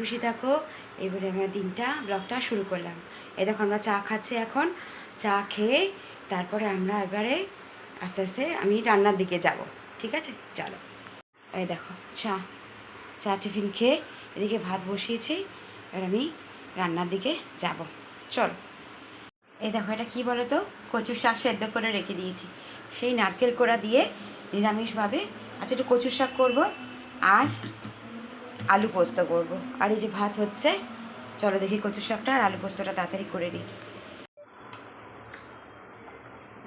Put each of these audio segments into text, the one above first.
খুশি থাকো, এই বলে আমরা দিনটা ব্লগটা শুরু করলাম। এই দেখো আমরা চা খাচ্ছি এখন। চা খেয়ে তারপরে আমরা এবারে আস্তে আস্তে আমি রান্নার দিকে যাব। ঠিক আছে, চলো। এই দেখো চা টিফিন খেয়ে এদিকে ভাত বসিয়েছি, এবার আমি রান্নার দিকে যাব। চলো। এই দেখো, এটা কী বলো তো, কচুর শাক সেদ্ধ করে রেখে দিয়েছি, সেই নারকেল কোড়া দিয়ে নিরামিষভাবে। আচ্ছা, একটু কচুর শাক করবো আর আলু পোস্ত করবো, আর এই যে ভাত হচ্ছে। চলো দেখি কচুর শাকটা আর আলু পোস্তটা তাড়াতাড়ি করে নিই।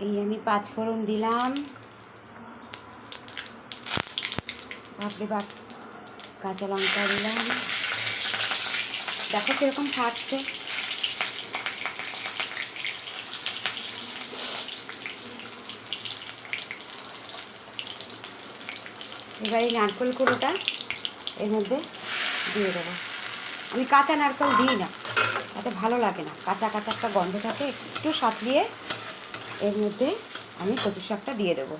এই আমি 5 ফোড়ন দিলাম, বাপরে বাপ, কাঁচা লঙ্কা দিলাম, দেখো কীরকম ফাটছে। এবার এই নারকেল কুড়োটা এর মধ্যে দিয়ে দেবো। আমি কাঁচা নারকেল দিই না, তাতে ভালো লাগে না, কাঁচা কাঁচা একটা গন্ধ থাকে। একটু সাঁতলিয়ে এর মধ্যে আমি কচু শাকটা দিয়ে দেবো।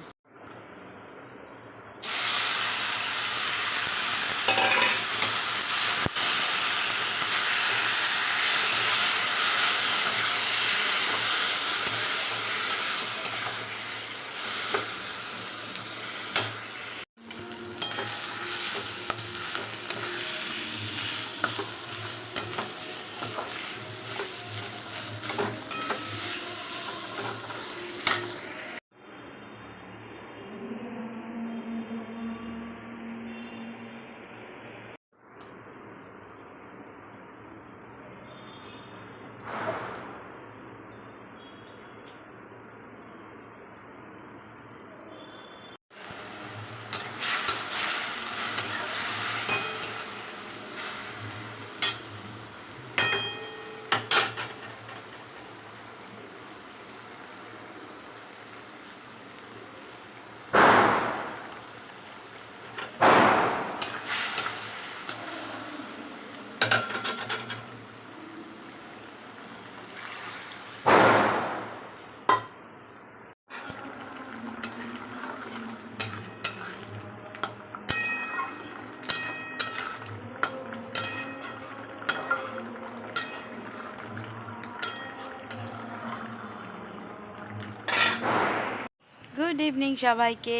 গুড ইভিনিং সবাইকে।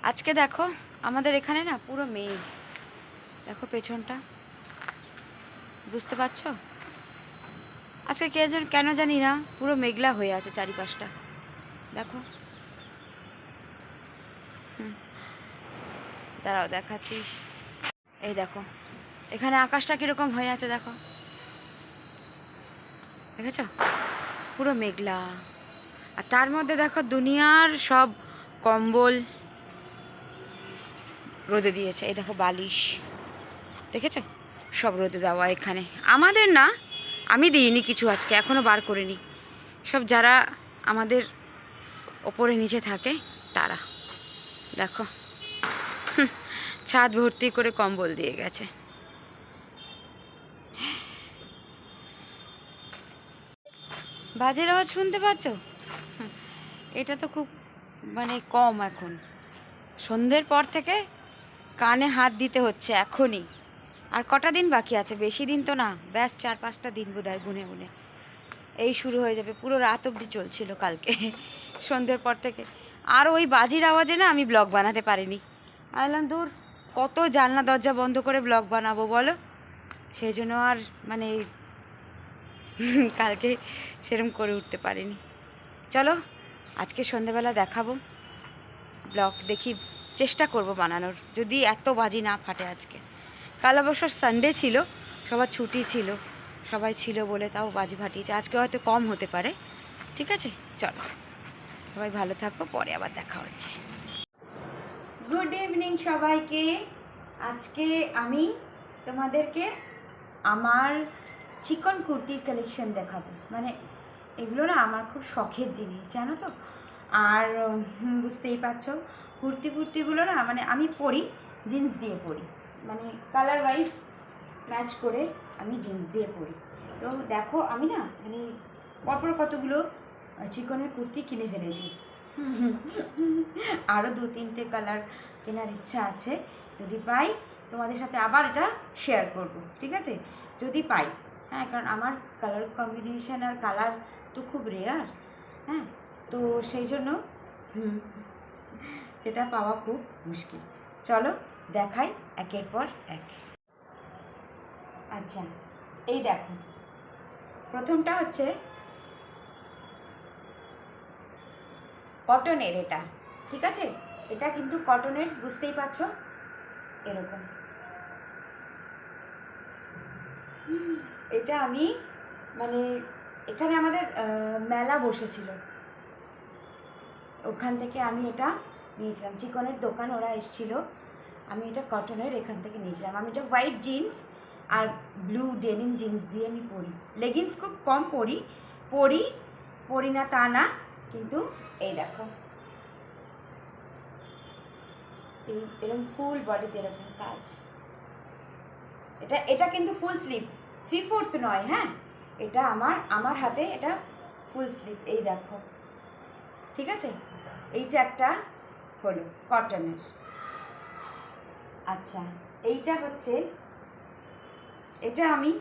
আজকে দেখো আমাদের এখানে না পুরো মেঘ, দেখো পেছনটা, বুঝতে পারছো? আজকে কেন জানি না পুরো মেঘলা হয়ে আছে চারিপাশটা, দেখো। দাঁড়াও দেখাচ্ছি। এই দেখো এখানে আকাশটা কীরকম হয়ে আছে, দেখো, দেখেছো? পুরো মেঘলা। আর তার মধ্যে দেখো দুনিয়ার সব কম্বল রোদে দিয়েছে। এই দেখো বালিশ, দেখেছো? সব রোদে দেওয়া এখানে। আমাদের না, আমি দিইনি কিছু আজকে, এখনও বার করিনি। সব যারা আমাদের ওপরে নিচে থাকে তারা, দেখো ছাদ ভর্তি করে কম্বল দিয়ে গেছে। বাজের আওয়াজ শুনতে পাচ্ছ? এটা তো খুব মানে কম এখন। সন্ধ্যের পর থেকে কানে হাত দিতে হচ্ছে এখনই। আর কটা দিন বাকি আছে, বেশি দিন তো না, ব্যাস 4-5টা দিন বোধহয় গুনে গুনে এই শুরু হয়ে যাবে। পুরো রাত অবধি চলছিল কালকে সন্ধ্যের পর থেকে। আর ওই বাজির আওয়াজে না আমি ব্লগ বানাতে পারিনি। বললাম দূর, কত জানলা দরজা বন্ধ করে ব্লগ বানাবো বলো। সেই জন্য আর মানে কালকে সেরম করে উঠতে পারিনি। চলো আজকে সন্ধ্যেবেলা দেখাবো ব্লগ, দেখি চেষ্টা করব বানানোর, যদি এত বাজি না ফাটে আজকে। কাল অবশ্য সানডে ছিল, সবার ছুটি ছিল, সবাই ছিল বলে তাও বাজি ফাটিয়েছে। আজকে হয়তো কম হতে পারে। ঠিক আছে, চলো সবাই ভালো থাকো, পরে আবার দেখা হচ্ছে। গুড ইভিনিং সবাইকে। আজকে আমি তোমাদেরকে আমার চিকন কুর্তির কালেকশন দেখাবো। মানে এগুলো না আমার খুব শখের জিনিস, জানো তো। আর বুঝতেই পারছো, কুর্তিগুলো না মানে আমি পরি জিন্স দিয়ে পরি, মানে কালার ওয়াইজ ম্যাচ করে আমি জিন্স দিয়ে পরি। তো দেখো আমি না মানে পরপর কতগুলো চিকনের কুর্তি কিনে ফেলেছি। আরও 2-3টে কালার কেনার ইচ্ছা আছে, যদি পাই তোমাদের সাথে আবার এটা শেয়ার করব, ঠিক আছে, যদি পাই। হ্যাঁ, কারণ আমার কালার কম্বিনেশন আর কালার তো খুব রেয়ার। হ্যাঁ, তো সেই জন্য সেটা পাওয়া খুব মুশকিল। চলো দেখাই একের পর এক। আচ্ছা, এই দেখো, প্রথমটা হচ্ছে কটনের, এটা ঠিক আছে, এটা কিন্তু কটনের, বুঝতেই পারছো এরকম। এটা আমি মানে এখানে আমাদের মেলা বসেছিল, ওখান থেকে আমি এটা নিয়েছিলাম, চিকনের দোকান ওরা এসেছিলো, আমি এটা কটনের এখান থেকে নিয়েছিলাম। আমি এটা হোয়াইট জিন্স আর ব্লু ডেনিম জিন্স দিয়ে আমি পরি, লেগিংস খুব কম পরি, পরি পরি না তা না, কিন্তু এই দেখো এরকম ফুল বডিতে এরকম কাজ। এটা এটা কিন্তু ফুল স্লিভ, 3/4 নয়। হ্যাঁ, এটা আমার হাতে এটা ফুল স্লিভ, এই দেখো, ঠিক আছে। এইটা একটা হলো কটনের। আচ্ছা, এইটা হচ্ছে, এটা আমি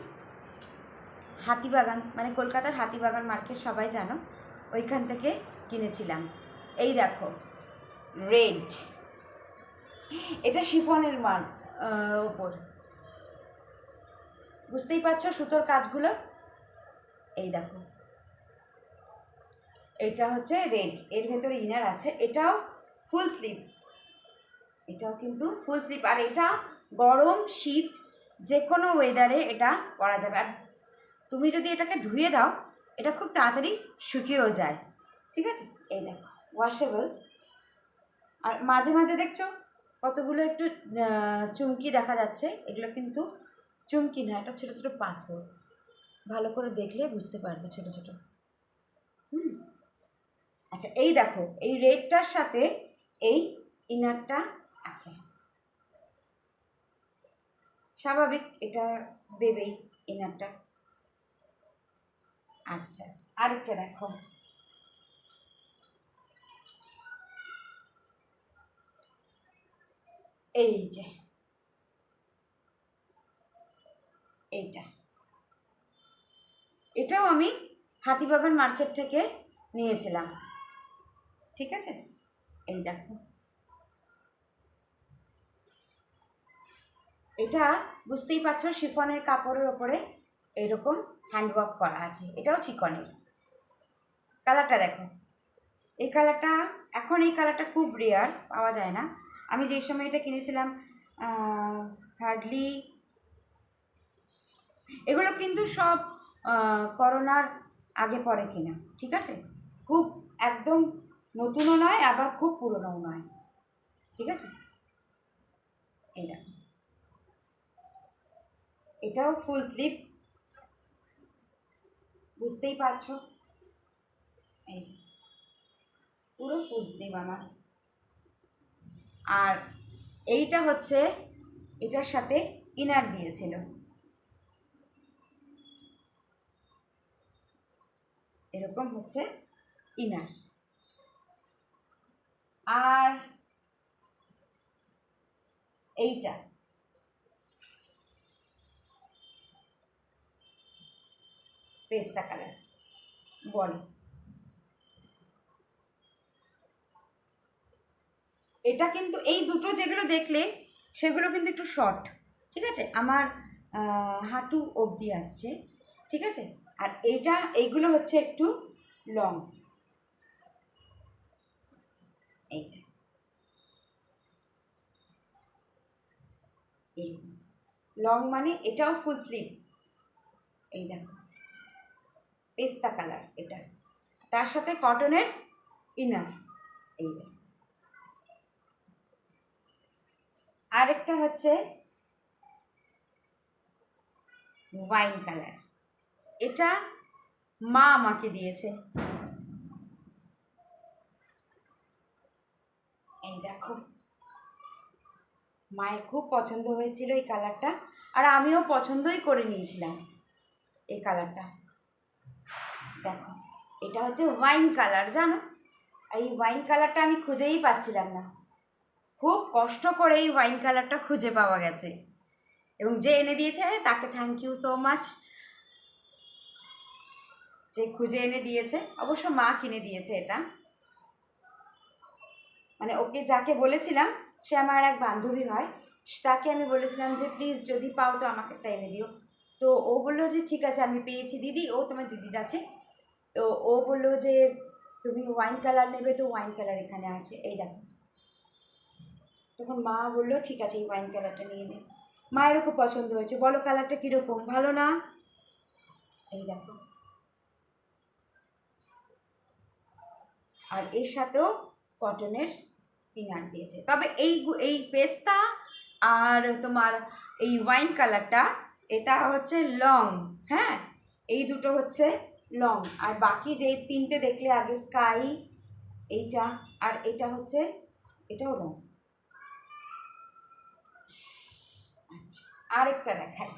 হাতিবাগান, মানে কলকাতার হাতিবাগান মার্কেট সবাই জানো, ওইখান থেকে কিনেছিলাম। এই দেখো রেড, এটা শিফনের মান ওপর, বুঝতেই পারছো সুতোর কাজগুলো, এই দেখো, এটা হচ্ছে রেড, এর ভেতরে ইনার আছে, এটাও ফুল স্লিভ, এটাও কিন্তু ফুল স্লিভ, আর এটা গরম শীত যে কোনো ওয়েদারে এটা পরা যাবে। আর তুমি যদি এটাকে ধুয়ে দাও, এটা খুব তাড়াতাড়ি শুকিয়েও যায়, ঠিক আছে। এই দেখো ওয়াশেবল, আর মাঝে মাঝে দেখছো কতগুলো একটু চুমকি দেখা যাচ্ছে, এগুলো কিন্তু চুমকি না, এটা ছোটো ছোটো পাথর, ভালো করে দেখলে বুঝতে পারবে, ছোটো ছোটো। আচ্ছা, এই দেখো, এই রেডটার সাথে এই ইনারটা আছে, স্বাভাবিক এটা দেবেই ইনারটা। আচ্ছা, আরেকটা দেখো, এই যে এইটা, এটাও আমি হাতিবাগান মার্কেট থেকে নিয়েছিলাম, ঠিক আছে। এই দেখো, এটা বুঝতেই পারছো শিফনের কাপড়ের ওপরে এরকম হ্যান্ডওয়ার্ক করা আছে, এটাও চিকনের। কালারটা দেখো, এই কালারটা, এখন এই কালারটা খুব রেয়ার, পাওয়া যায় না। আমি যেই সময় এটা কিনেছিলাম হার্ডলি, এগুলো কিন্তু সব করোনার আগে পরে কিনা, ঠিক আছে, খুব একদম নতুনও নয় আবার খুব পুরনোও নয়, ঠিক আছে। এই দেখো, এটাও ফুল স্লিভ, বুঝতেই পারছো, এই যে পুরো ফুল স্লিভ আমার। আর এইটা হচ্ছে, এটার সাথে ইনার দিয়েছিল, এরকম হচ্ছে ইনার। আর এইটা পেস্তা কালার বলো, এটা কিন্তু এই দুটো যেগুলো দেখলে সেগুলো কিন্তু একটু শর্ট, ঠিক আছে, আমার হাঁটু অবধি আসছে, ঠিক আছে। আর এইগুলো হচ্ছে একটু লং, এই যে এইরকম লং, মানে এটাও ফুল স্লিভ, এই দেখো পেস্তা কালার এটা, তার সাথে কটনের ইনার, এই যে। আরেকটা হচ্ছে ওয়াইন কালার, এটা মা আমাকে দিয়েছে, এই দেখো, মায়ের খুব পছন্দ হয়েছিল এই কালারটা, আর আমিও পছন্দই করে নিয়েছিলাম এই কালারটা। দেখো, এটা হচ্ছে ওয়াইন কালার, জানো, এই ওয়াইন কালারটা আমি খুঁজেই পাচ্ছিলাম না, খুব কষ্ট করে এই ওয়াইন কালারটা খুঁজে পাওয়া গেছে, এবং যে এনে দিয়েছে তাকে থ্যাংক ইউ সো মাচ। যে খুঁজে এনে দিয়েছে, অবশ্য মা কিনে দিয়েছে এটা, মানে ওকে যাকে বলেছিলাম সে আমার এক বান্ধবী হয়, তাকে আমি বলেছিলাম যে প্লিজ যদি পাও তো আমাকে একটা এনে দিও। তো ও বললো যে ঠিক আছে আমি পেয়েছি দিদি, ও তোমার দিদি ডাকে। তো ও বললো যে তুমি ওয়াইন কালার নেবে, তো ওয়াইন কালার এখানে আছে, এই দেখো। তখন মা বললো ঠিক আছে এই ওয়াইন কালারটা নিয়ে নে। মায়েরও খুব পছন্দ হয়েছে, বলো কালারটা কীরকম, ভালো না? এই দেখো, আর এর সাথেও কটনের ইনার দিয়েছে। তবে এই পেস্তা আর তোমার এই ওয়াইন কালারটা এটা হচ্ছে লং, হ্যাঁ এই দুটো হচ্ছে লং, আর বাকি যে তিনটে দেখলে আগে স্কাই, এইটা আর এটা হচ্ছে, এটাও লং। আচ্ছা আরেকটা দেখাই,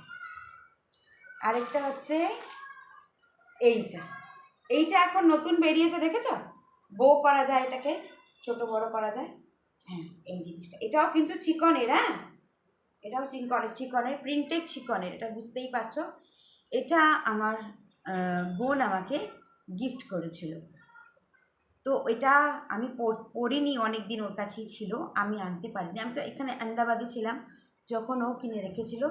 আরেকটা হচ্ছে এইটা। এইটা এখন নতুন বেরিয়েছে, দেখেছ? বো করা যায়, এটাকে ছোট বড় করা যায়। হ্যাঁ এই জিনিসটা, এটাও কিন্তু চিকনের, হ্যাঁ এটাও চিকনের প্রিন্টেড চিকনের, এটা বুঝতেই পারছো। এটা আমার বোন আমাকে গিফট করেছিল, তো এটা আমি পরিনি, অনেক দিন ওর কাছেই ছিল, আমি আনতে পারিনি। আমি তো এখানে আহমেদাবাদে ছিলাম যখন ও কিনে রেখেছিল,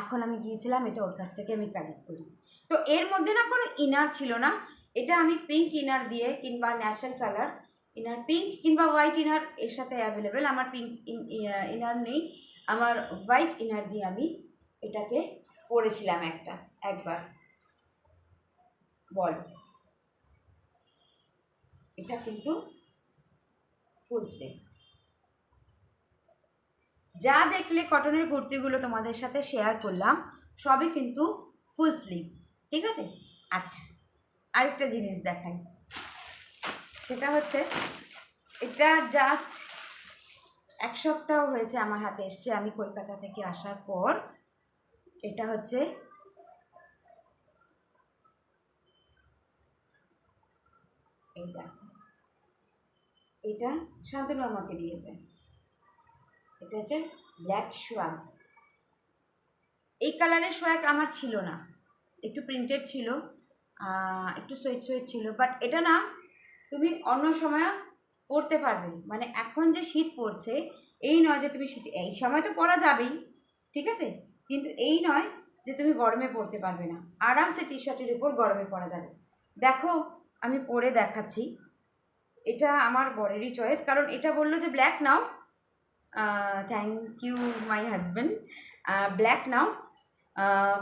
এখন আমি গিয়েছিলাম এটা ওর কাছ থেকে আমি কালেক্ট করি। তো এর মধ্যে না কোনো ইনার ছিল না, এটা আমি পিঙ্ক ইনার দিয়ে কিংবা ন্যাচারাল কালার ইনার, পিঙ্ক কিংবা হোয়াইট ইনার এর সাথে অ্যাভেলেবেল, আমার পিঙ্ক ইনার নেই, আমার হোয়াইট ইনার দিয়ে আমি এটাকে পরেছিলাম একবার। বল, এটা কিন্তু ফুল স্লিভ। যা দেখলে কটনের কুর্তিগুলো তোমাদের সাথে শেয়ার করলাম সবই কিন্তু ফুল স্লিভ, ঠিক আছে? আচ্ছা আরেকটা জিনিস দেখাই, সেটা হচ্ছে এটা জাস্ট এক সপ্তাহ হয়েছে আমার হাতে এসছে, আমি কলকাতা থেকে আসার পর। এটা হচ্ছে এই দেখো, এটা শান্তনু আমাকে দিয়েছে, এটা হচ্ছে ব্ল্যাক সোয়াগ। এই কালারের সোয়াগ আমার ছিল না, একটু প্রিন্টেড ছিল, একটু সোয়েট সোয়েট ছিল, বাট এটা না তুমি অন্য সময় পরতে পারবে, মানে এখন যে শীত পড়ছে এই নয় যে তুমি শীত, এই সময় তো পরা যাবেই, ঠিক আছে, কিন্তু এই নয় যে তুমি গরমে পরতে পারবে না, আরামসে টি শার্টের উপর গরমে পরা যাবে। দেখো আমি পরে দেখাচ্ছি, এটা আমার বরেরই চয়েস, কারণ এটা বললো যে ব্ল্যাক নাও, thank you my husband, black নাও,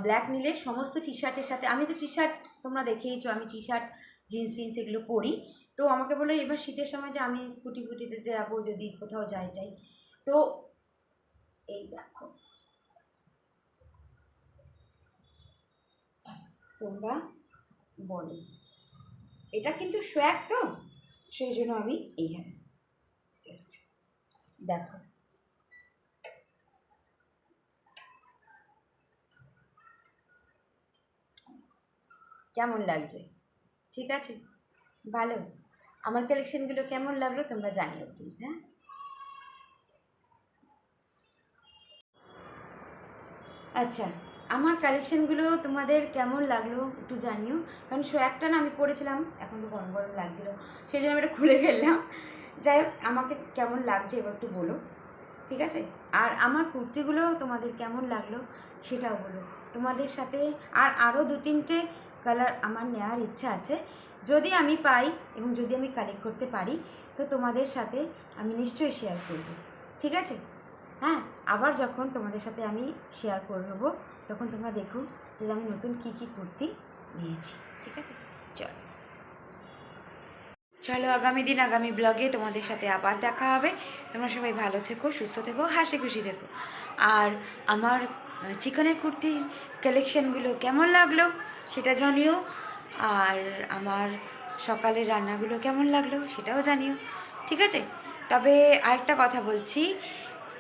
ব্ল্যাক নিলে সমস্ত টি শার্টের সাথে, আমি তো টি শার্ট তোমরা দেখেইছো, আমি টি শার্ট জিন্স ফিন্স এগুলো পরি, তো আমাকে বললো এবার শীতের সময় যে আমি স্কুটিতে যাবো যদি কোথাও যাই, তো এই দেখো তোমরা বলো, এটা কিন্তু সোয়াগ, তো সেই জন্য আমি এইখানে জাস্ট দেখো, কেমন লাগছে? ঠিক আছে, ভালো। আমার কালেকশনগুলো কেমন লাগলো তোমরা জানিও প্লিজ, হ্যাঁ। আচ্ছা আমার কালেকশনগুলো তোমাদের কেমন লাগলো একটু জানিও, কারণ সোয়াগটা না আমি পরেছিলাম, এখন তো গরম গরম লাগছিলো সেই জন্য আমি এটা খুলে ফেললাম। যাই হোক আমাকে কেমন লাগছে এবার একটু বলো, ঠিক আছে? আর আমার কুর্তিগুলো তোমাদের কেমন লাগলো সেটাও বলো। তোমাদের সাথে আরও দু তিনটে কালার আমার নেওয়ার ইচ্ছা আছে, যদি আমি পাই এবং যদি আমি কালেক্ট করতে পারি তো তোমাদের সাথে আমি নিশ্চয়ই শেয়ার করব, ঠিক আছে? হ্যাঁ, আবার যখন তোমাদের সাথে আমি শেয়ার করে নেবো তখন তোমরা দেখো যে আমি নতুন কী কী কুর্তি নিয়েছি, ঠিক আছে? চলো আগামী দিন আগামী ব্লগে তোমাদের সাথে আবার দেখা হবে। তোমরা সবাই ভালো থেকো, সুস্থ থেকো, হাসি খুশি থেকো। আর আমার চিকনের কুর্তির কালেকশানগুলো কেমন লাগলো সেটা জানিও, আর আমার সকালের রান্নাগুলো কেমন লাগলো সেটাও জানিও, ঠিক আছে? তবে আরেকটা কথা বলছি,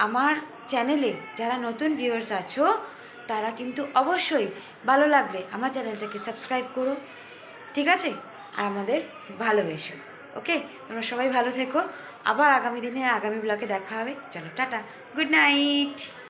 আমার চ্যানেলে যারা নতুন ভিউয়ার্স আছো তারা কিন্তু অবশ্যই ভালো লাগলে আমার চ্যানেলটাকে সাবস্ক্রাইব করো, ঠিক আছে? আর আমাদের ভালোবেসো, ওকে? তোমরা সবাই ভালো থেকো, আবার আগামী দিনে আগামী ব্লগে দেখা হবে। চলো টাটা, গুড নাইট।